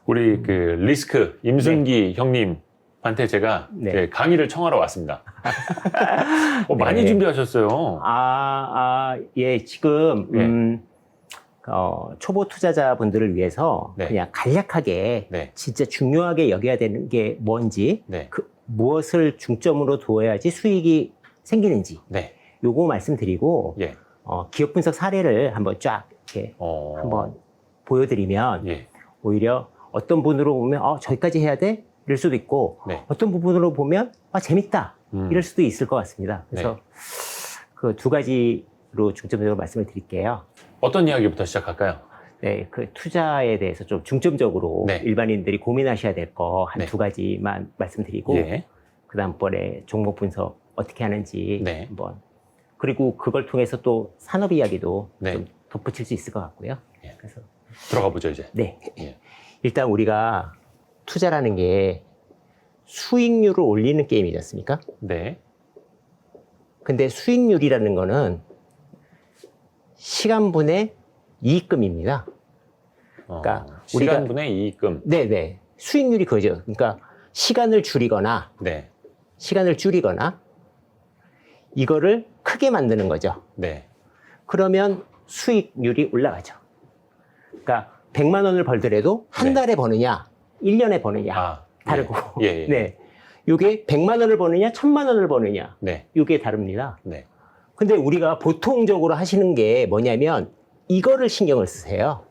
우리 그 리스크 임순기 형님한테 제가 네. 이제 강의를 청하러 왔습니다. 많이 네. 준비하셨어요. 예, 지금, 네. 초보 투자자분들을 위해서 네. 그냥 간략하게 네. 진짜 중요하게 여겨야 되는 게 뭔지, 네. 무엇을 중점으로 두어야지 수익이 생기는지, 네. 요거 말씀드리고, 예. 기업 분석 사례를 한번 쫙 이렇게 한번 보여드리면, 예. 오히려 어떤 분으로 보면, 저기까지 해야 돼? 이럴 수도 있고, 네. 어떤 부분으로 보면, 재밌다. 이럴 수도 있을 것 같습니다. 그래서 네. 그 두 가지로 중점적으로 말씀을 드릴게요. 어떤 이야기부터 시작할까요? 네, 그 투자에 대해서 좀 중점적으로 네. 일반인들이 고민하셔야 될 거 한 네. 두 가지만 말씀드리고, 예. 그 다음번에 종목 분석 어떻게 하는지 네. 한번, 그리고 그걸 통해서 또 산업 이야기도 네. 좀 덧붙일 수 있을 것 같고요. 예. 그래서 들어가 보죠, 이제. 네, 예. 일단 우리가 투자라는 게 수익률을 올리는 게임이지 않습니까? 네. 근데 수익률이라는 거는 시간분의 이익금입니다. 그러니까 시간분의 이익금. 네네. 수익률이 그거죠. 그러니까 시간을 줄이거나 네. 이거를 크게 만드는 거죠. 네. 그러면 수익률이 올라가죠. 그러니까 100만 원을 벌더라도 한 달에 버느냐, 1년에 버느냐 다르고. 예. 네. 요게 100만 원을 버느냐, 1000만 원을 버느냐. 네. 요게 다릅니다. 네. 근데 우리가 보통적으로 하시는 게 뭐냐면 이거를 신경을 쓰세요.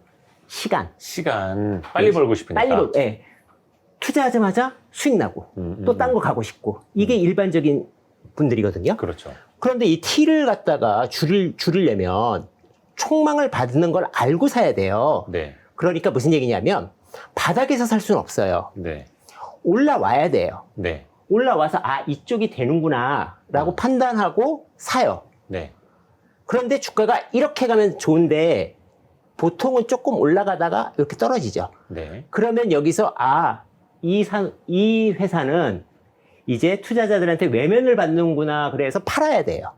시간. 빨리 벌고 싶으니까. 예. 투자하자마자 수익 나고 또 딴 거 가고 싶고 이게 일반적인 분들이거든요. 그렇죠. 그런데 이 T를 갖다가 줄이려면 총망을 받는 걸 알고 사야 돼요. 네. 그러니까 무슨 얘기냐면 바닥에서 살 수는 없어요. 네. 올라와야 돼요. 네. 올라와서 이쪽이 되는구나 라고 판단하고 사요. 네. 그런데 주가가 이렇게 가면 좋은데 보통은 조금 올라가다가 이렇게 떨어지죠. 네. 그러면 여기서 이 회사는 이제 투자자들한테 외면을 받는구나 그래서 팔아야 돼요.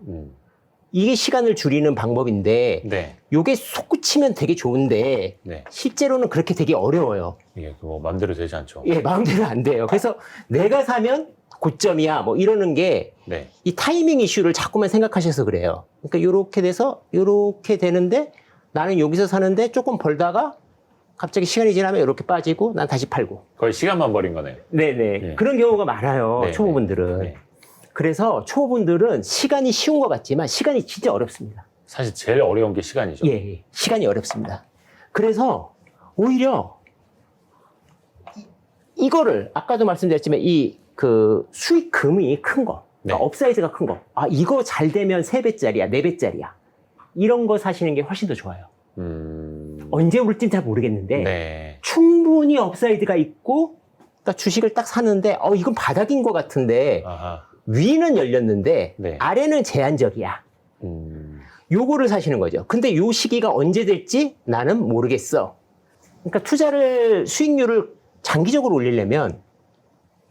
이게 시간을 줄이는 방법인데 네. 요게 솟구치면 되게 좋은데 네. 실제로는 그렇게 되게 어려워요. 이게 뭐 마음대로 되지 않죠. 예, 마음대로 안 돼요. 그래서 내가 사면 고점이야 뭐 이러는 게 네. 이 타이밍 이슈를 자꾸만 생각하셔서 그래요. 그러니까 요렇게 돼서 요렇게 되는데 나는 여기서 사는데 조금 벌다가 갑자기 시간이 지나면 이렇게 빠지고 난 다시 팔고. 거의 시간만 버린 거네요. 네네. 네. 그런 경우가 많아요. 네, 초보분들은. 네. 그래서 초보분들은 시간이 쉬운 것 같지만 시간이 진짜 어렵습니다. 사실 제일 어려운 게 시간이죠. 예. 시간이 어렵습니다. 그래서 오히려 이거를 아까도 말씀드렸지만 그 수익금이 큰 거. 그러니까 네. 업사이즈가 큰 거. 이거 잘 되면 3배짜리야, 4배짜리야. 이런 거 사시는 게 훨씬 더 좋아요. 언제 오를진 잘 모르겠는데 네. 충분히 업사이드가 있고 그러니까 주식을 딱 사는데 이건 바닥인 것 같은데 아하. 위는 열렸는데 네. 아래는 제한적이야. 요거를 사시는 거죠. 근데 요 시기가 언제 될지 나는 모르겠어. 그러니까 수익률을 장기적으로 올리려면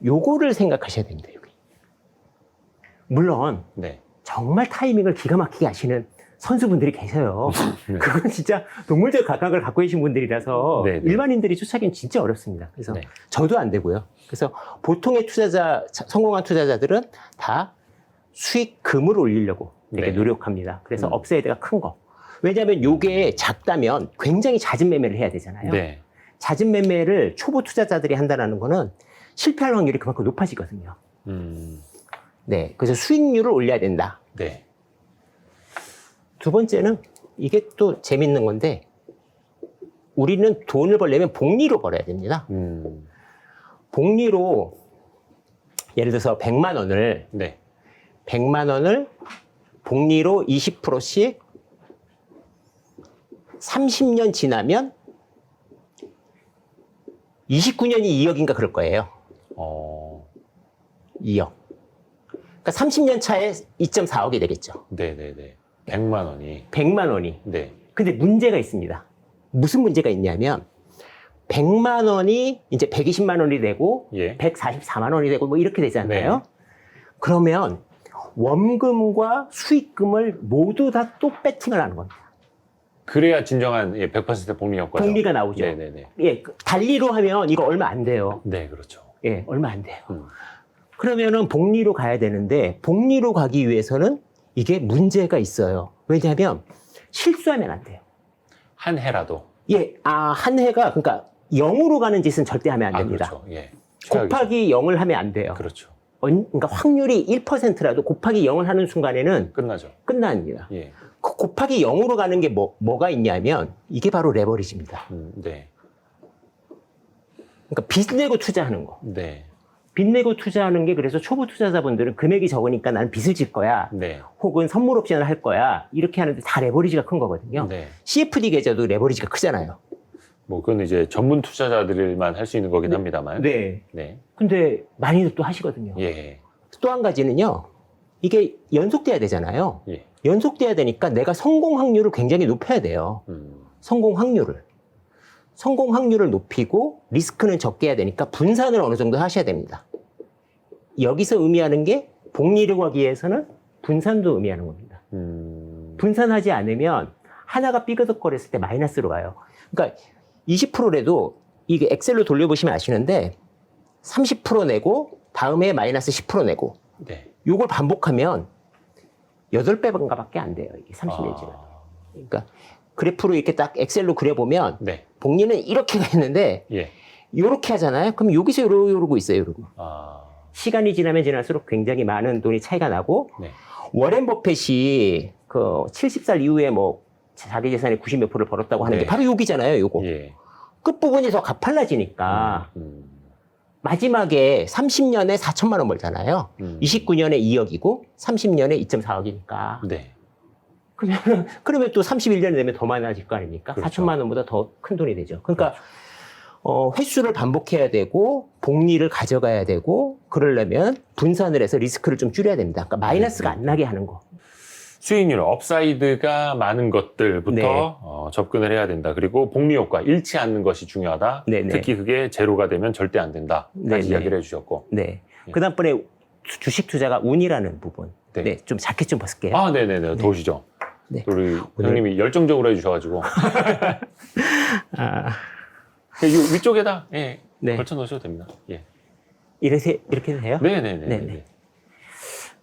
요거를 생각하셔야 됩니다. 여기. 물론 네. 정말 타이밍을 기가 막히게 하시는 선수분들이 계세요. 네. 그건 진짜 동물적 감각을 갖고 계신 분들이라서 네, 네. 일반인들이 쫓아가기는 진짜 어렵습니다. 그래서 네. 저도 안 되고요. 그래서 보통의 성공한 투자자들은 다 수익금을 올리려고 되게 네. 노력합니다. 그래서 업사이드가 큰 거. 왜냐하면 요게 작다면 굉장히 잦은 매매를 해야 되잖아요. 네. 잦은 매매를 초보 투자자들이 한다는 거는 실패할 확률이 그만큼 높아지거든요. 네. 그래서 수익률을 올려야 된다. 네. 두 번째는 이게 또 재밌는 건데 우리는 돈을 벌려면 복리로 벌어야 됩니다. 복리로 예를 들어서 100만 원을 네. 100만 원을 복리로 20%씩 30년 지나면 29년이 2억인가 그럴 거예요. 2억. 그러니까 30년 차에 2.4억이 되겠죠. 네네네. 100만 원이. 100만 원이. 네. 근데 문제가 있습니다. 무슨 문제가 있냐면 100만 원이 이제 120만 원이 되고 예. 144만 원이 되고 뭐 이렇게 되잖아요. 네. 그러면 원금과 수익금을 모두 다 또 배팅을 하는 겁니다. 그래야 진정한 100% 복리 효과죠. 복리가 나오죠. 네네네. 예, 달리로 하면 이거 얼마 안 돼요. 네, 그렇죠. 예, 얼마 안 돼요. 그러면은 복리로 가야 되는데 복리로 가기 위해서는 이게 문제가 있어요. 왜냐하면 실수하면 안 돼요. 한 해라도. 예, 한 해가 그러니까 0으로 가는 짓은 절대 하면 안 됩니다. 그렇죠. 예. 곱하기 0을 하면 안 돼요. 그렇죠. 그러니까 확률이 1%라도 곱하기 0을 하는 순간에는 끝나죠. 끝납니다. 예. 그 곱하기 0으로 가는 게 뭐가 있냐면 이게 바로 레버리지입니다. 네. 그러니까 빚 내고 투자하는 거. 네. 빚 내고 투자하는 게 그래서 초보 투자자분들은 금액이 적으니까 나는 빚을 질 거야. 네. 혹은 선물 옵션을 할 거야. 이렇게 하는데 다 레버리지가 큰 거거든요. 네. CFD 계좌도 레버리지가 크잖아요. 뭐 그건 이제 전문 투자자들만 할 수 있는 거긴 합니다만. 네. 네. 근데 많이들 또 하시거든요. 예. 또 한 가지는요. 이게 연속돼야 되잖아요. 예. 연속돼야 되니까 내가 성공 확률을 굉장히 높여야 돼요. 성공 확률을. 성공 확률을 높이고 리스크는 적게 해야 되니까 분산을 어느 정도 하셔야 됩니다. 여기서 의미하는 게 복리를 하기 위해서는 분산도 의미하는 겁니다. 분산하지 않으면 하나가 삐그덕거렸을 때 마이너스로 가요. 그러니까 20%라도 이게 엑셀로 돌려보시면 아시는데 30% 내고 다음에 마이너스 10% 내고 네. 요걸 반복하면 8배인가밖에 안 돼요. 이게 30년치는. 그러니까 그래프로 이렇게 딱 엑셀로 그려보면 네. 복리는 이렇게가 있는데 예. 요렇게 하잖아요. 그럼 여기서 요러고 있어요. 요러고. 아. 시간이 지나면 지날수록 굉장히 많은 돈이 차이가 나고 네. 워렌 버핏이 그 70살 이후에 뭐 자기 재산의 90 몇 %를 벌었다고 하는 네. 게 바로 여기잖아요. 요거. 예. 끝부분이 더 가팔라지니까 마지막에 30년에 4천만 원 벌잖아요. 29년에 2억이고 30년에 2.4억이니까. 네. 그러면 또 31년 되면 더 많아질 거 아닙니까? 그렇죠. 4천만 원보다 더 큰 돈이 되죠. 그러니까 횟수를 반복해야 되고 복리를 가져가야 되고 그러려면 분산을 해서 리스크를 좀 줄여야 됩니다. 그러니까 마이너스가 안 나게 하는 거. 수익률, 업사이드가 많은 것들부터 네. 접근을 해야 된다. 그리고 복리 효과, 잃지 않는 것이 중요하다. 네네. 특히 그게 제로가 되면 절대 안 된다. 까지 네네. 이야기를 해주셨고. 네. 그 다음번에 주식 투자가 운이라는 부분. 네. 네. 좀 자켓 좀 벗을게요. 아, 네네네. 도우시죠. 네. 우리 형님이 열정적으로 해주셔가지고. 이 위쪽에다 예, 네. 걸쳐 놓으셔도 됩니다. 예. 이렇게 돼요? 네네네. 네네.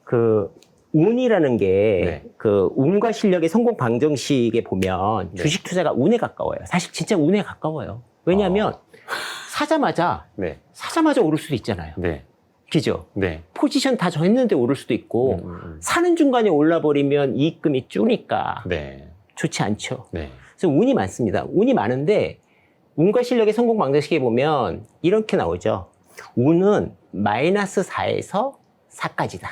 그 운이라는 게 네. 그 운과 실력의 성공 방정식에 보면 네. 주식 투자가 운에 가까워요. 사실 진짜 운에 가까워요. 왜냐하면 사자마자 오를 수도 있잖아요. 네. 그죠? 네. 포지션 다 졌는데 오를 수도 있고 사는 중간에 올라버리면 이익금이 주니까 네. 좋지 않죠. 네. 그래서 운이 많습니다. 운이 많은데 운과 실력의 성공 방정식에 보면 이렇게 나오죠. 운은 마이너스 4에서 4까지다.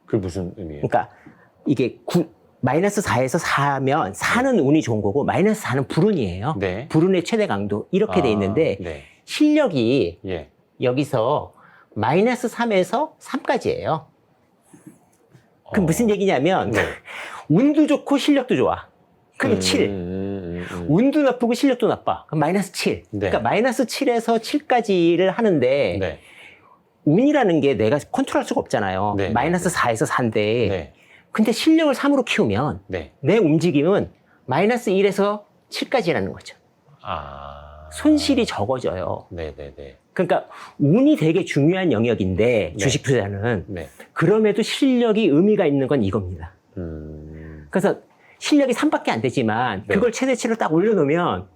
그게 무슨 의미예요? 그러니까 이게 마이너스 4에서 4면 4는 운이 좋은 거고 마이너스 4는 불운이에요. 네. 불운의 최대 강도 이렇게 돼 있는데 네. 실력이 예. 여기서 마이너스 3에서 3까지예요. 그 무슨 얘기냐면 네. 운도 좋고 실력도 좋아. 그럼 7. 운도 나쁘고 실력도 나빠. 그럼 마이너스 7. 네. 그러니까 마이너스 7에서 7까지를 하는데 네. 운이라는 게 내가 컨트롤할 수가 없잖아요. 네. 마이너스 4에서 4인데 네. 근데 실력을 3으로 키우면 네. 내 움직임은 마이너스 1에서 7까지라는 거죠. 아. 손실이 적어져요. 네네네. 그러니까 운이 되게 중요한 영역인데 네. 주식 투자는 네. 그럼에도 실력이 의미가 있는 건 이겁니다. 음. 그래서 실력이 3밖에 안 되지만 네. 그걸 최대치로 딱 올려놓으면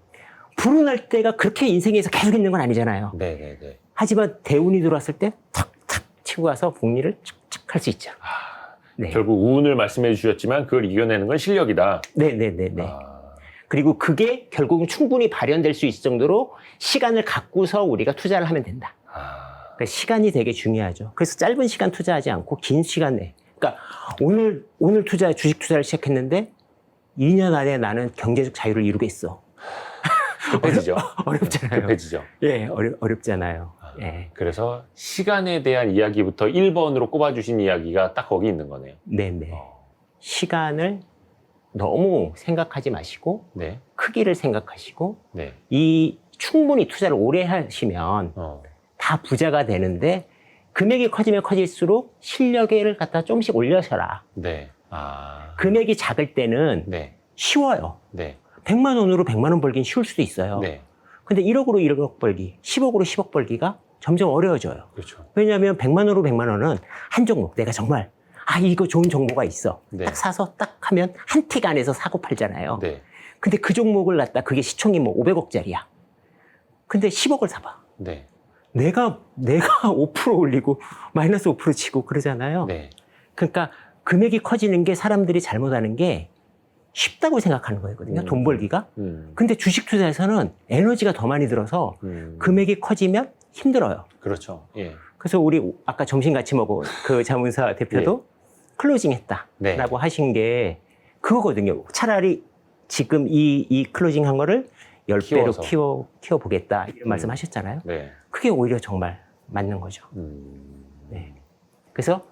불운할 때가 그렇게 인생에서 계속 있는 건 아니잖아요. 네네네. 하지만 대운이 들어왔을 때 탁탁 치고 가서 복리를 착착 할 수 있죠. 네. 결국 운을 말씀해 주셨지만 그걸 이겨내는 건 실력이다. 네네네네. 아. 그리고 그게 결국은 충분히 발현될 수 있을 정도로 시간을 갖고서 우리가 투자를 하면 된다. 그러니까 시간이 되게 중요하죠. 그래서 짧은 시간 투자하지 않고 긴 시간 내. 그러니까 오늘 주식 투자를 시작했는데 2년 안에 나는 경제적 자유를 이루겠어. 급해지죠. 어렵잖아요. 급해지죠. 예, 어렵잖아요. 예. 그래서 시간에 대한 이야기부터 1번으로 꼽아주신 이야기가 딱 거기 있는 거네요. 네네. 시간을 너무 생각하지 마시고 네. 크기를 생각하시고 네. 이 충분히 투자를 오래 하시면 다 부자가 되는데 금액이 커지면 커질수록 실력을 갖다 조금씩 올려셔라. 네. 아. 금액이 작을 때는 네. 쉬워요. 네. 100만 원으로 100만 원 벌기는 쉬울 수도 있어요. 네. 근데 1억으로 1억 벌기, 10억으로 10억 벌기가 점점 어려워져요. 그렇죠. 왜냐하면 100만 원으로 100만 원은 한 종목, 내가 정말 이거 좋은 정보가 있어. 네. 딱 사서 딱 하면 한 틱 안에서 사고 팔잖아요. 네. 근데 그 종목을 갖다 그게 시총이 뭐 500억짜리야. 근데 10억을 사봐. 네. 내가 5% 올리고 마이너스 5% 치고 그러잖아요. 네. 그러니까 금액이 커지는 게 사람들이 잘못하는 게 쉽다고 생각하는 거거든요. 돈 벌기가. 근데 주식 투자에서는 에너지가 더 많이 들어서 금액이 커지면 힘들어요. 그렇죠. 예. 그래서 우리 아까 점심 같이 먹은 그 자문사 대표도 클로징 했다라고 네. 하신 게 그거거든요. 차라리 지금 이 클로징 한 거를 10배로 키워보겠다 이런 말씀 하셨잖아요. 네. 그게 오히려 정말 맞는 거죠. 네. 그래서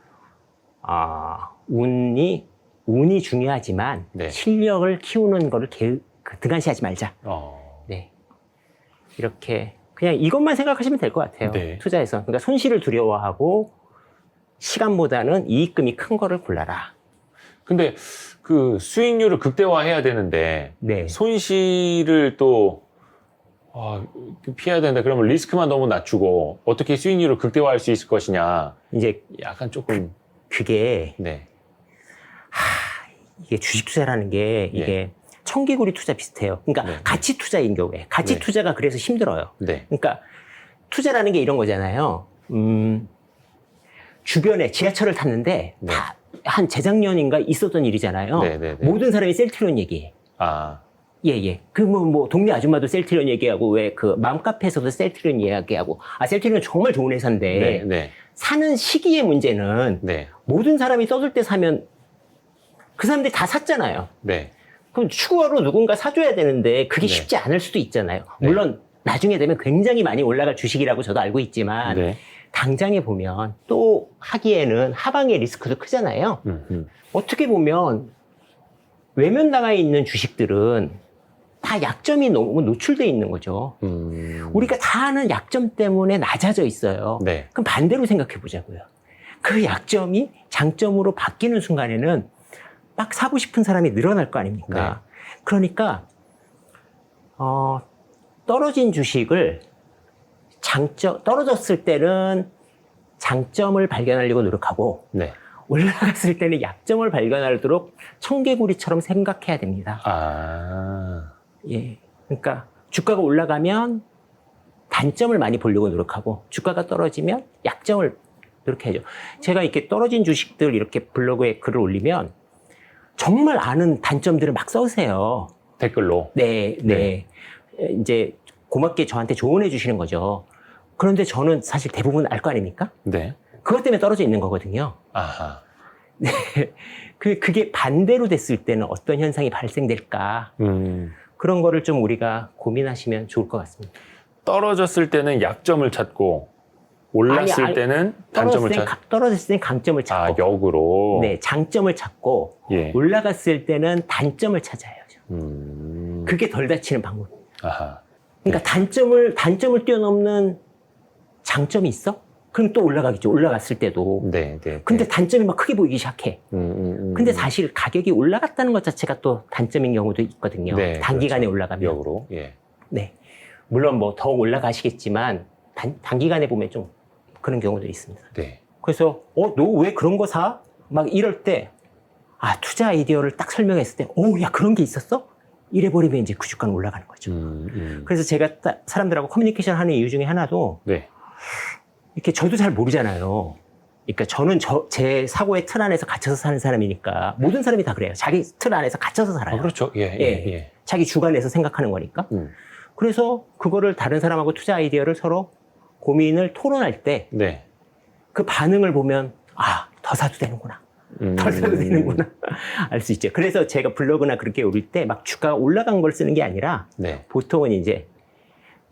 운이 중요하지만 네. 실력을 키우는 거를 등한시하지 말자. 네. 이렇게 그냥 이것만 생각하시면 될 것 같아요. 네. 투자에서. 그러니까 손실을 두려워하고 시간보다는 이익금이 큰 거를 골라라. 근데 그 수익률을 극대화해야 되는데 네. 손실을 또 피해야 되는데 그러면 리스크만 너무 낮추고 어떻게 수익률을 극대화할 수 있을 것이냐. 이제 약간 조금 그게 네. 이게 주식 투자라는 게 이게 청개구리 투자 비슷해요. 그러니까 네. 가치 투자인 경우에 가치 네. 투자가 그래서 힘들어요. 네. 그러니까 투자라는 게 이런 거잖아요. 주변에 지하철을 탔는데 네. 다 한 재작년인가 있었던 일이잖아요. 네, 네, 네. 모든 사람이 셀트리온 얘기해. 예. 그 뭐 동네 아줌마도 셀트리온 얘기하고 왜 그 맘카페에서도 셀트리온 이야기하고 셀트리온 정말 좋은 회사인데 네. 네. 사는 시기의 문제는 네. 모든 사람이 떠들 때 사면 그 사람들이 다 샀잖아요. 네. 그럼 추가로 누군가 사줘야 되는데 그게 네. 쉽지 않을 수도 있잖아요. 네. 물론 나중에 되면 굉장히 많이 올라갈 주식이라고 저도 알고 있지만 네. 당장에 보면 또 하기에는 하방의 리스크도 크잖아요. 어떻게 보면 외면당해 있는 주식들은 다 약점이 너무 노출돼 있는 거죠. 우리가 다 아는 약점 때문에 낮아져 있어요. 네. 그럼 반대로 생각해 보자고요. 그 약점이 장점으로 바뀌는 순간에는 막 사고 싶은 사람이 늘어날 거 아닙니까? 네. 그러니까 떨어진 주식을 떨어졌을 때는 장점을 발견하려고 노력하고 네. 올라갔을 때는 약점을 발견하도록 청개구리처럼 생각해야 됩니다. 예. 그러니까 주가가 올라가면 단점을 많이 보려고 노력하고 주가가 떨어지면 약점을 노력해야죠. 제가 이렇게 떨어진 주식들 이렇게 블로그에 글을 올리면 정말 아는 단점들을 막 써주세요. 댓글로. 네. 이제 고맙게 저한테 조언해 주시는 거죠. 그런데 저는 사실 대부분 알 거 아닙니까? 네. 그것 때문에 떨어져 있는 거거든요. 네. 그게 반대로 됐을 때는 어떤 현상이 발생될까? 그런 거를 좀 우리가 고민하시면 좋을 것 같습니다. 떨어졌을 때는 약점을 찾고 올랐을 때는 단점을 찾고. 떨어졌을 때는 강점을 찾고. 역으로. 네, 장점을 찾고 예. 올라갔을 때는 단점을 찾아야죠. 그게 덜 다치는 방법입니다. 그러니까 단점을 뛰어넘는 장점이 있어? 그럼 또 올라가겠죠. 올라갔을 때도. 네. 근데 단점이 막 크게 보이기 시작해. 근데 사실 가격이 올라갔다는 것 자체가 또 단점인 경우도 있거든요. 네, 단기간에 그렇죠. 올라가면. 역으로. 예. 네. 물론 뭐 더 올라가시겠지만 단기간에 보면 좀 그런 경우도 있습니다. 네. 그래서 너 왜 그런 거 사? 막 이럴 때 투자 아이디어를 딱 설명했을 때 야 그런 게 있었어? 이래버리면 이제 그 주가는 올라가는 거죠. 그래서 제가 사람들하고 커뮤니케이션 하는 이유 중에 하나도 네. 이렇게 저도 잘 모르잖아요. 그러니까 저는 제 사고의 틀 안에서 갇혀서 사는 사람이니까 모든 사람이 다 그래요. 자기 틀 안에서 갇혀서 살아요. 그렇죠. 예. 자기 주관에서 생각하는 거니까. 그래서 그거를 다른 사람하고 투자 아이디어를 서로 고민을 토론할 때 네. 그 반응을 보면 더 사도 되는구나. 더 사도 되는구나. 알 수 있죠. 그래서 제가 블로그나 그렇게 올릴 때 막 주가가 올라간 걸 쓰는 게 아니라 네. 보통은 이제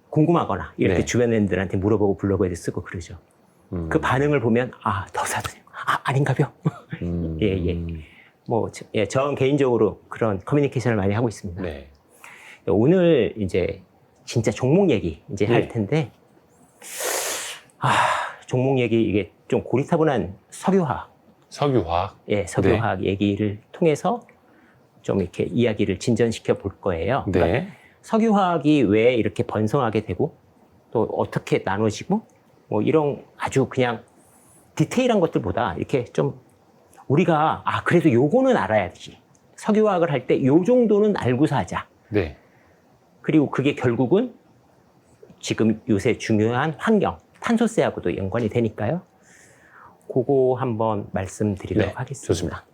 궁금하거나 이렇게 네. 주변 애들한테 물어보고 블로그에도 쓰고 그러죠. 그 반응을 보면 더 사도 되는 아닌가요? 예. 뭐 저 개인적으로 그런 커뮤니케이션을 많이 하고 있습니다. 네. 오늘 이제 진짜 종목 얘기 이제 할 텐데 종목 얘기 이게 좀 고리타분한 석유화학 석유화학. 얘기를 통해서 좀 이렇게 이야기를 진전시켜 볼 거예요. 네. 그러니까 석유화학이 왜 이렇게 번성하게 되고 또 어떻게 나눠지고 뭐 이런 아주 그냥 디테일한 것들보다 이렇게 좀 우리가 그래도 요거는 알아야지. 석유화학을 할 때 요 정도는 알고서 하자. 네. 그리고 그게 결국은 지금 요새 중요한 환경, 탄소세하고도 연관이 되니까요. 그거 한번 말씀드리도록 네, 하겠습니다. 좋습니다.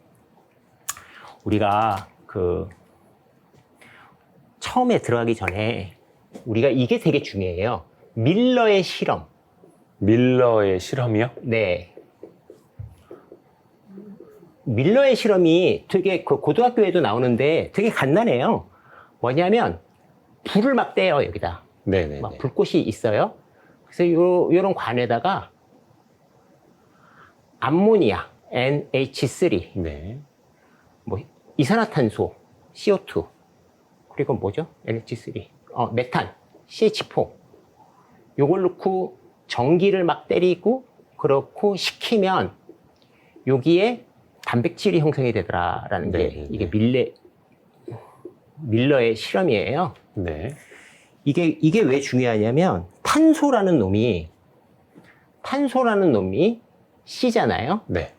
우리가 처음에 들어가기 전에 우리가 이게 되게 중요해요. 밀러의 실험. 밀러의 실험이요? 네. 밀러의 실험이 되게 그 고등학교에도 나오는데 되게 간단해요. 뭐냐면 불을 막 떼요, 여기다. 네네네. 막 불꽃이 있어요. 그래서 요런 관에다가 암모니아, NH3, 네. 뭐 이산화탄소, CO2, 그리고 뭐죠? NH3, 메탄, CH4. 요걸 넣고 전기를 막 때리고 그렇고 식히면 여기에 단백질이 형성이 되더라라는 게 네, 이게 밀러의 실험이에요. 네. 이게 왜 중요하냐면 탄소라는 놈이 C잖아요. 네.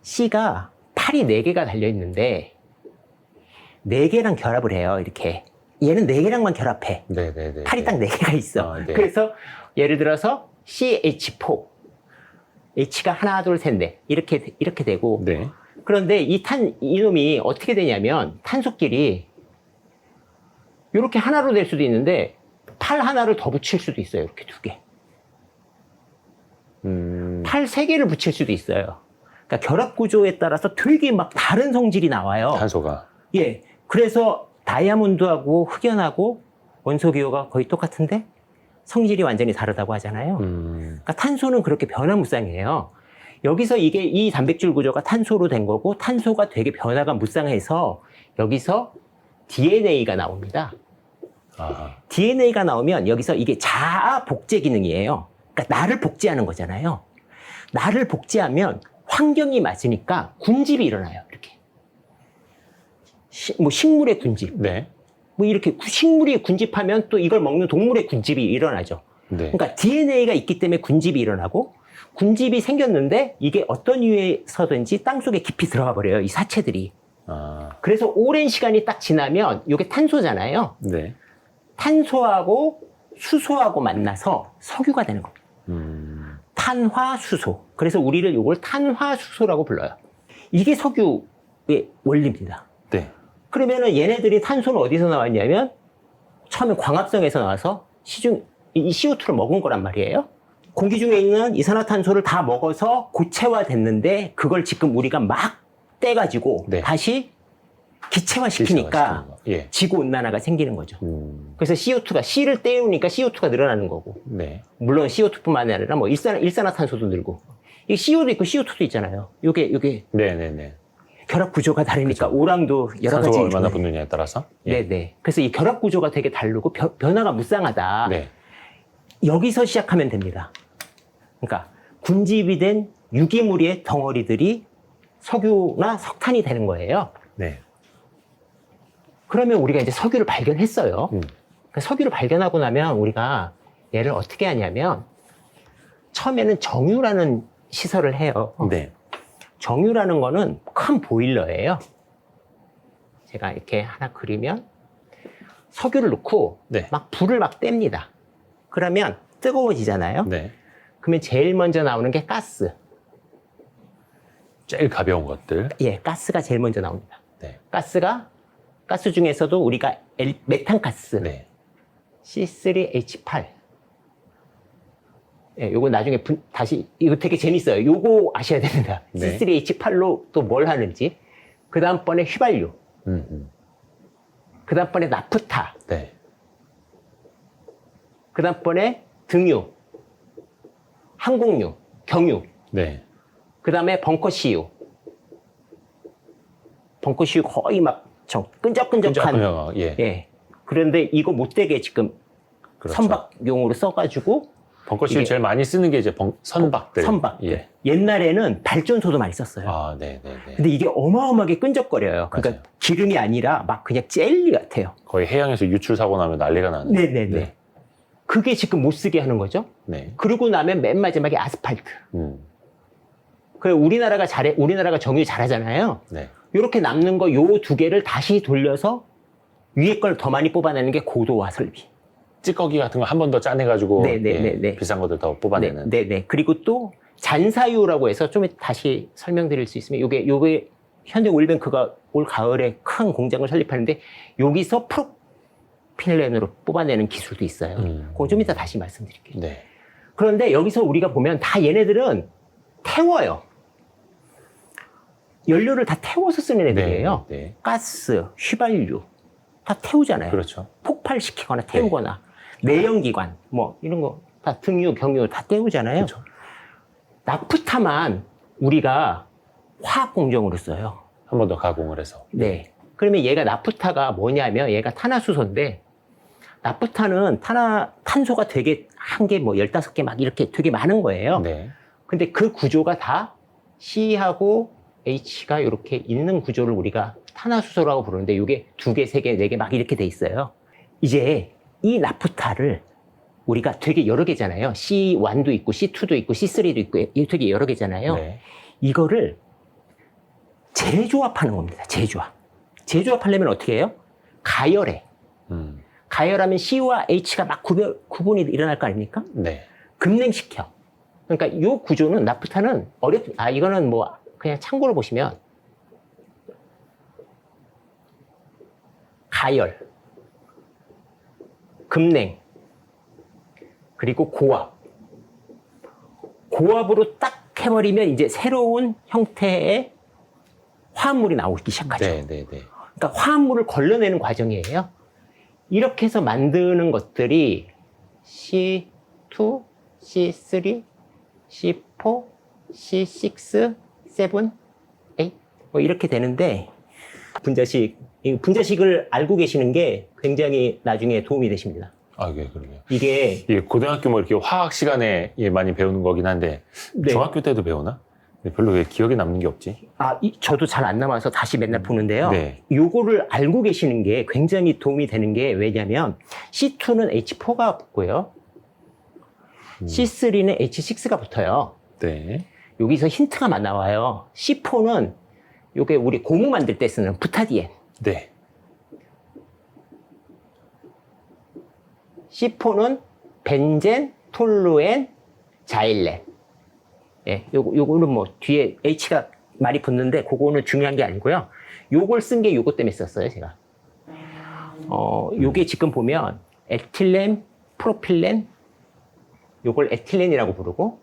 C가 팔이 4개가 달려있는데 4개랑 결합을 해요. 이렇게. 얘는 4개랑만 결합해. 네네네. 팔이 딱 4개가 있어. 네. 그래서 예를 들어서 CH4. H가 하나, 둘, 셋, 넷. 이렇게 되고. 네. 그런데 이놈이 어떻게 되냐면 탄소끼리 이렇게 하나로 될 수도 있는데 팔 하나를 더 붙일 수도 있어요. 이렇게 2개. 팔 3개를 붙일 수도 있어요. 그러니까 결합 구조에 따라서 되게 막 다른 성질이 나와요. 탄소가. 예. 그래서 다이아몬드하고 흑연하고 원소 기호가 거의 똑같은데 성질이 완전히 다르다고 하잖아요. 그러니까 탄소는 그렇게 변화무쌍이에요. 여기서 이 단백질 구조가 탄소로 된 거고 탄소가 되게 변화가 무쌍해서 여기서 DNA가 나옵니다. DNA가 나오면 여기서 이게 자아 복제 기능이에요. 그러니까 나를 복제하는 거잖아요. 나를 복제하면 환경이 맞으니까 군집이 일어나요. 이렇게. 뭐 식물의 군집. 네. 뭐 이렇게 식물이 군집하면 또 이걸 먹는 동물의 군집이 일어나죠. 네. 그러니까 DNA가 있기 때문에 군집이 일어나고 군집이 생겼는데 이게 어떤 이유에서든지 땅속에 깊이 들어가 버려요. 이 사체들이. 그래서 오랜 시간이 딱 지나면 이게 탄소잖아요. 네. 탄소하고 수소하고 만나서 석유가 되는 겁니다. 탄화수소. 그래서 우리를 이걸 탄화수소라고 불러요. 이게 석유의 원리입니다. 네. 그러면은 얘네들이 탄소는 어디서 나왔냐면 처음에 광합성에서 나와서 이 CO2를 먹은 거란 말이에요. 공기 중에 있는 이산화탄소를 다 먹어서 고체화됐는데 그걸 지금 우리가 막 떼가지고 네. 다시 기체화시키니까 예. 지구온난화가 생기는 거죠. 그래서 CO2가 C를 떼우니까 CO2가 늘어나는 거고 네. 물론 CO2뿐만 아니라 뭐 일산화탄소도 늘고 이 CO도 있고 CO2도 있잖아요. 요게 네네네. 결합 구조가 다르니까 오랑도 여러 가지 산소가 얼마나 붙느냐에 따라서. 예. 네네. 그래서 이 결합 구조가 되게 다르고 변화가 무쌍하다. 네. 여기서 시작하면 됩니다. 그러니까 군집이 된 유기물의 덩어리들이 석유나 석탄이 되는 거예요. 네. 그러면 우리가 이제 석유를 발견했어요. 그러니까 석유를 발견하고 나면 우리가 얘를 어떻게 하냐면 처음에는 정유라는 시설을 해요. 네. 정유라는 거는 큰 보일러예요. 제가 이렇게 하나 그리면 석유를 넣고 네. 막 불을 막 뗍니다. 그러면 뜨거워지잖아요. 네. 그러면 제일 먼저 나오는 게 가스. 제일 가벼운 것들. 예, 가스가 제일 먼저 나옵니다. 네. 가스 중에서도 우리가 메탄가스, 네. C3H8. 예, 요거 나중에 이거 되게 재밌어요. 요거 아셔야 됩니다. 네. C3H8로 또 뭘 하는지. 그 다음번에 휘발유. 그 다음번에 나프타. 네. 그 다음번에 등유. 항공유. 경유. 네. 그 다음에 벙커CU. 벙커CU 거의 막 끈적끈적한. 예. 예. 그런데 이거 못되게 지금 그렇죠. 선박용으로 써가지고 벙커실 이게- 제일 많이 쓰는 게 이제 선박들. 선박들. 예. 옛날에는 발전소도 많이 썼어요. 아, 네네네. 근데 이게 어마어마하게 끈적거려요. 그러니까 맞아요. 기름이 아니라 막 그냥 젤리 같아요. 거의 해양에서 유출 사고 나면 난리가 나는. 네네네. 네. 그게 지금 못 쓰게 하는 거죠. 네. 그러고 나면 맨 마지막에 아스팔트. 그래 우리나라가 정유 잘하잖아요. 네. 이렇게 남는 거 요 두 개를 다시 돌려서 위에 걸 더 많이 뽑아내는 게 고도화 설비. 찌꺼기 같은 거 한 번 더 짜내가지고 네네네네. 예, 비싼 것들 더 뽑아내는. 네네. 그리고 또 잔사유라고 해서 좀 다시 설명드릴 수 있으면 요게 현대 오일뱅크가 올 가을에 큰 공장을 설립하는데 여기서 프로필렌으로 뽑아내는 기술도 있어요. 그거 좀 이따 다시 말씀드릴게요. 네. 그런데 여기서 우리가 보면 다 얘네들은 태워요. 연료를 다 태워서 쓰는 애들이에요. 네. 가스, 휘발유 다 태우잖아요. 그렇죠. 폭발시키거나 태우거나 내연기관 뭐 이런 거 다 등유, 경유 다 태우잖아요. 그렇죠. 나프타만 우리가 화학 공정으로 써요. 한 번 더 가공을 해서. 네. 그러면 얘가 나프타가 뭐냐면 얘가 탄화수소인데 나프타는 탄소가 되게 한 개 뭐 15개 막 이렇게 되게 많은 거예요. 네. 근데 그 구조가 다 C하고 H가 이렇게 있는 구조를 우리가 탄화수소라고 부르는데 이게 2개, 3개, 4개 막 이렇게 돼 있어요. 이제 이 나프타를 우리가 되게 여러 개잖아요. C1도 있고 C2도 있고 C3도 있고 되게 여러 개잖아요. 네. 이거를 재조합하는 겁니다. 재조합하려면 어떻게 해요? 가열해. 가열하면 C와 H가 막 구분이 일어날 거 아닙니까? 네. 급냉시켜. 그러니까 이 구조는 나프타는 이거는 뭐 그냥 참고로 보시면 가열, 급냉, 그리고 고압으로 딱 해버리면 이제 새로운 형태의 화합물이 나오기 시작하죠. 네. 그러니까 화합물을 걸러내는 과정이에요. 이렇게 해서 만드는 것들이 C2, C3, C4, C6, 7, 8 뭐 이렇게 되는데 분자식을 알고 계시는 게 굉장히 나중에 도움이 되십니다. 아, 예, 그러게요. 이게 고등학교 뭐 이렇게 화학 시간에 많이 배우는 거긴 한데 네. 중학교 때도 배우나? 별로 왜 기억에 남는 게 없지? 저도 잘 안 남아서 다시 맨날 보는데요. 네. 요거를 알고 계시는 게 굉장히 도움이 되는 게 왜냐면 C2는 H4가 붙고요. C3는 H6가 붙어요. 네. 여기서 힌트가 많이 나와요. C4는 요게 우리 고무 만들 때 쓰는 부타디엔. 네. C4는 벤젠, 톨루엔, 자일렌. 예, 요거는 뭐 뒤에 H가 많이 붙는데 그거는 중요한 게 아니고요. 요걸 쓴 게 요거 때문에 썼어요, 제가. 요게 지금 보면 에틸렌, 프로필렌, 요걸 에틸렌이라고 부르고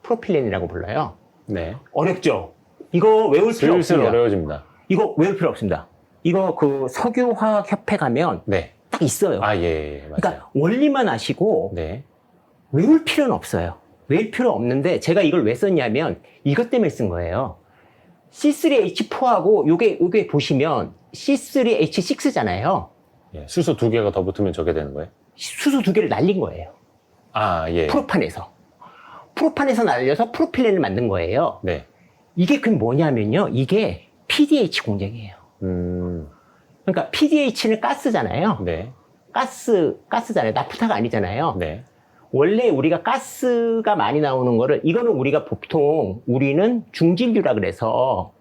프로필렌이라고 불러요. 네. 어렵죠? 이거 외울 필요 슬슬 없습니다. 어려워집니다. 이거 외울 필요 없습니다. 이거 그 석유화학협회 가면 네. 딱 있어요. 맞아요. 그러니까 원리만 아시고 네. 외울 필요는 없어요. 외울 필요 없는데 제가 이걸 왜 썼냐면 이것 때문에 쓴 거예요. C3H4하고 요게 보시면 C3H6잖아요. 예, 수소 2개가 더 붙으면 저게 되는 거예요? 수소 2개를 날린 거예요. 예. 프로판에서 날려서 프로필렌을 만든 거예요. 네. 이게 그럼 뭐냐면요. 이게 PDH 공정이에요. 그러니까 PDH는 가스잖아요. 네. 가스잖아요. 나프타가 아니잖아요. 네. 원래 우리가 가스가 많이 나오는 거를 이거는 우리가 보통 우리는 중진류라 그래서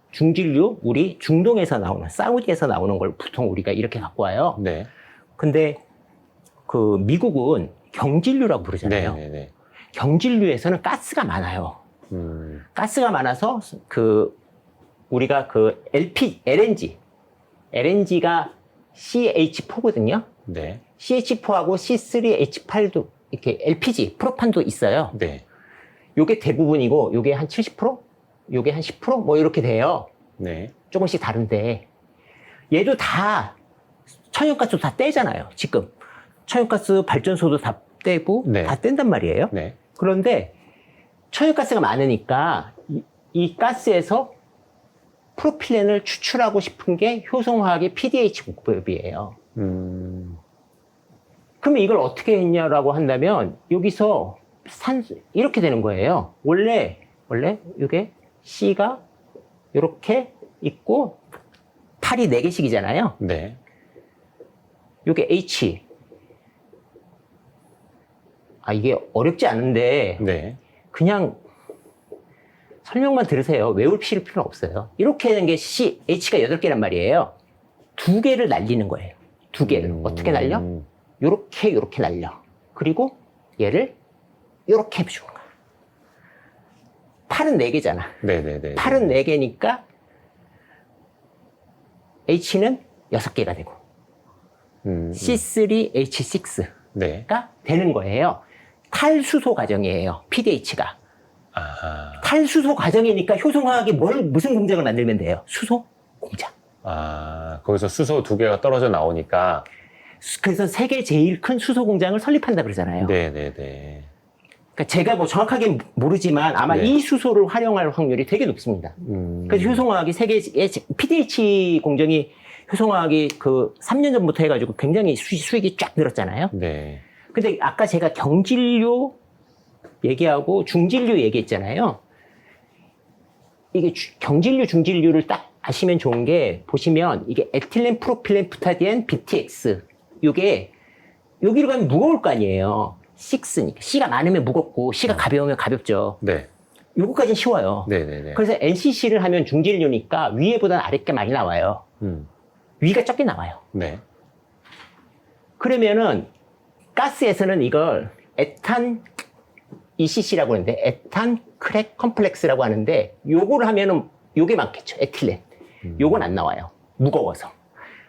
우리 중동에서 나오는 사우디에서 나오는 걸 보통 우리가 이렇게 갖고 와요. 네. 근데 그 미국은 경질류라고 부르잖아요. 네. 경질류에서는 가스가 많아요. 가스가 많아서 우리가 LNG가 CH4거든요. 네. CH4하고 C3H8도 이렇게 LPG, 프로판도 있어요. 네. 요게 대부분이고, 요게 한 70%? 요게 한 10%? 뭐 이렇게 돼요. 네. 조금씩 다른데. 얘도 다, 천연가스도 다 떼잖아요, 지금. 천연가스 발전소도 다 떼고, 네. 다 뗀단 말이에요. 네. 그런데, 천연가스가 많으니까, 이 가스에서 프로필렌을 추출하고 싶은 게 효성화학의 PDH 공법이에요. 그러면 이걸 어떻게 했냐라고 한다면 여기서 이렇게 되는 거예요. 원래 이게 C가 이렇게 있고 팔이 4개씩이잖아요. 네. 이게 H. 이게 어렵지 않은데 네. 그냥 설명만 들으세요. 외울 필요는 없어요. 이렇게 하는 게 H가 8개란 말이에요. 2개를 날리는 거예요. 2개를. 어떻게 날려? 요렇게 날려. 그리고 얘를 요렇게 해주는 거야. 팔은 4개잖아. 네네네. 팔은 4개니까 H는 6개가 되고 C3H6가 네. 되는 거예요. 탈수소 과정이에요. PDH가. 아하. 탈수소 과정이니까 효성화학이 무슨 공장을 만들면 돼요? 수소 공장. 거기서 수소 2개가 떨어져 나오니까. 그래서 세계 제일 큰 수소 공장을 설립한다 그러잖아요. 네네네. 그러니까 제가 뭐 정확하게 모르지만 아마 네. 이 수소를 활용할 확률이 되게 높습니다. 그래서 효성화학이 세계의 PDH 공정이 효성화학이 그 3년 전부터 해가지고 굉장히 수익이 쫙 늘었잖아요. 네. 근데 아까 제가 경진료 얘기하고 중진료 얘기했잖아요. 이게 경진료, 중진료를 딱 아시면 좋은 게 보시면 이게 에틸렌 프로필렌 부타디엔 BTX 이게 여기로 가면 무거울 거 아니에요. 6니까 C가 많으면 무겁고 C가 가벼우면 가볍죠. 네. 요거까지는 쉬워요. 네네네. 그래서 NCC를 하면 중진료니까 위에보다는 아랫게 많이 나와요. 위가 적게 나와요. 네. 그러면은 가스에서는 이걸 에탄 ECC라고 하는데 에탄 크랙 컴플렉스라고 하는데 요거를 하면은 요게 많겠죠. 에틸렌. 요건 안 나와요. 무거워서.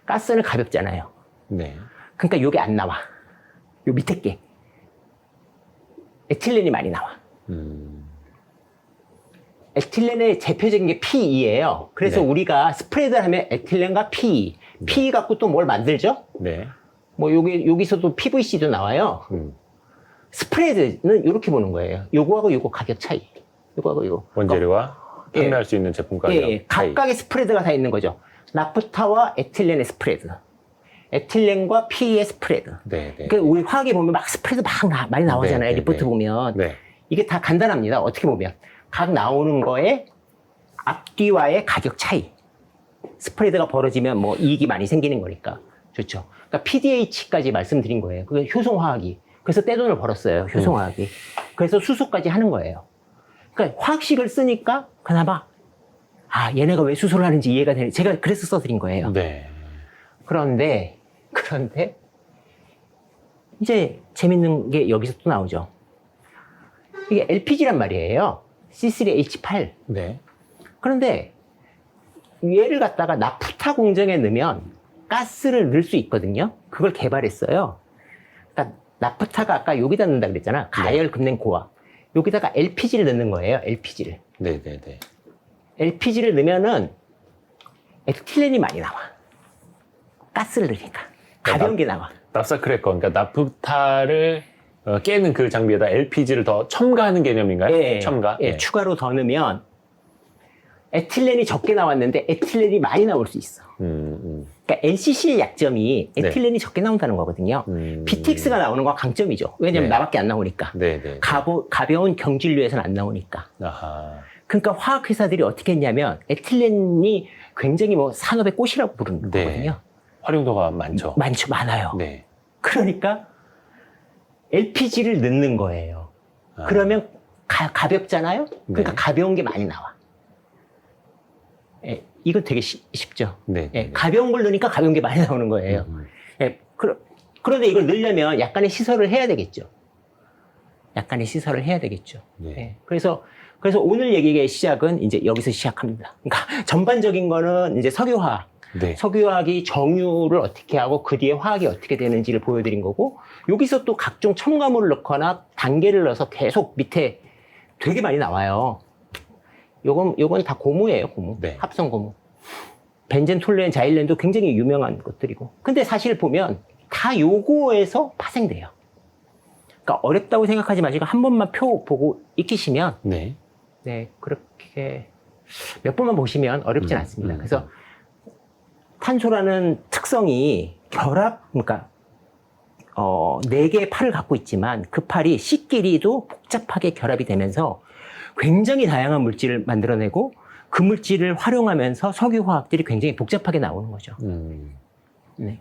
가스는 가볍잖아요. 네. 그러니까 요게 안 나와. 요 밑에 게. 에틸렌이 많이 나와. 에틸렌의 대표적인 게 PE예요. 그래서 네. 우리가 스프레드를 하면 에틸렌과 PE. PE 갖고 또 뭘 만들죠? 네. 뭐 여기서도 PVC도 나와요. 스프레드는 이렇게 보는 거예요. 요거하고 요거 가격 차이. 요거하고 요거. 원재료와 예. 판매할 수 있는 제품 가격 차이. 각각의 스프레드가 다 있는 거죠. 나프타와 에틸렌의 스프레드. 에틸렌과 PE의 스프레드. 네. 네. 그러니까 우리 화학에 보면 막 스프레드 많이 나오잖아요. 네, 네, 리포트 네. 보면. 네. 이게 다 간단합니다. 어떻게 보면. 각 나오는 거에 앞뒤와의 가격 차이. 스프레드가 벌어지면 뭐 이익이 많이 생기는 거니까. 좋죠. 그러니까 PDH까지 말씀드린 거예요. 그게 효성화학이. 그래서 떼돈을 벌었어요. 효성화학이. 그래서 수소까지 하는 거예요. 그러니까 화학식을 쓰니까 그나마 얘네가 왜 수소를 하는지 이해가 되는. 제가 그래서 써드린 거예요. 네. 그런데 이제 재밌는 게 여기서 또 나오죠. 이게 LPG란 말이에요. C3H8. 네. 그런데 얘를 갖다가 나프타 공정에 넣으면 가스를 넣을 수 있거든요. 그걸 개발했어요. 그러니까 나프타가 아까 여기다 넣는다 그랬잖아. 가열 금냉 고압. 여기다가 LPG를 넣는 거예요. LPG를. 네네네. LPG를 넣으면은 에틸렌이 많이 나와. 가스를 넣으니까. 가벼운 게 나와. 납사 크래커, 그러니까 나프타를 깨는 그 장비에다 LPG를 더 첨가하는 개념인가요? 예, 첨가? 예, 추가로 더 넣으면 에틸렌이 적게 나왔는데 에틸렌이 많이 나올 수 있어. 그러니까 NCC의 약점이 에틸렌이 적게 나온다는 거거든요. BTX가 나오는 건 강점이죠. 왜냐면 네. 나밖에 안 나오니까. 네네. 가벼운 경진료에서는 안 나오니까. 아하. 그러니까 화학회사들이 어떻게 했냐면 에틸렌이 굉장히 뭐 산업의 꽃이라고 부르는 네. 거거든요. 활용도가 많죠. 많아요. 네. 그러니까 LPG를 넣는 거예요. 그러면 가볍잖아요? 그러니까 네. 가벼운 게 많이 나와. 예, 이건 되게 쉽죠. 네. 예, 가벼운 걸 넣으니까 가벼운 게 많이 나오는 거예요. 예, 그런데 이걸 넣으려면 약간의 시설을 해야 되겠죠. 약간의 시설을 해야 되겠죠. 네. 예, 그래서 오늘 얘기의 시작은 이제 여기서 시작합니다. 그러니까 전반적인 거는 이제 석유화학. 네. 석유화학이 정유를 어떻게 하고 그 뒤에 화학이 어떻게 되는지를 보여드린 거고, 여기서 또 각종 첨가물을 넣거나 단계를 넣어서 계속 밑에 되게 많이 나와요. 요건 다 고무예요, 고무. 네. 합성 고무. 벤젠, 톨루엔, 자일렌도 굉장히 유명한 것들이고. 근데 사실 보면 다 요거에서 파생돼요. 그러니까 어렵다고 생각하지 마시고 한 번만 표 보고 익히시면, 네. 네, 그렇게 몇 번만 보시면 어렵진 않습니다. 그래서 탄소라는 특성이 그러니까 네 개의 팔을 갖고 있지만 그 팔이 C끼리도 복잡하게 결합이 되면서 굉장히 다양한 물질을 만들어내고 그 물질을 활용하면서 석유화학들이 굉장히 복잡하게 나오는 거죠. 네.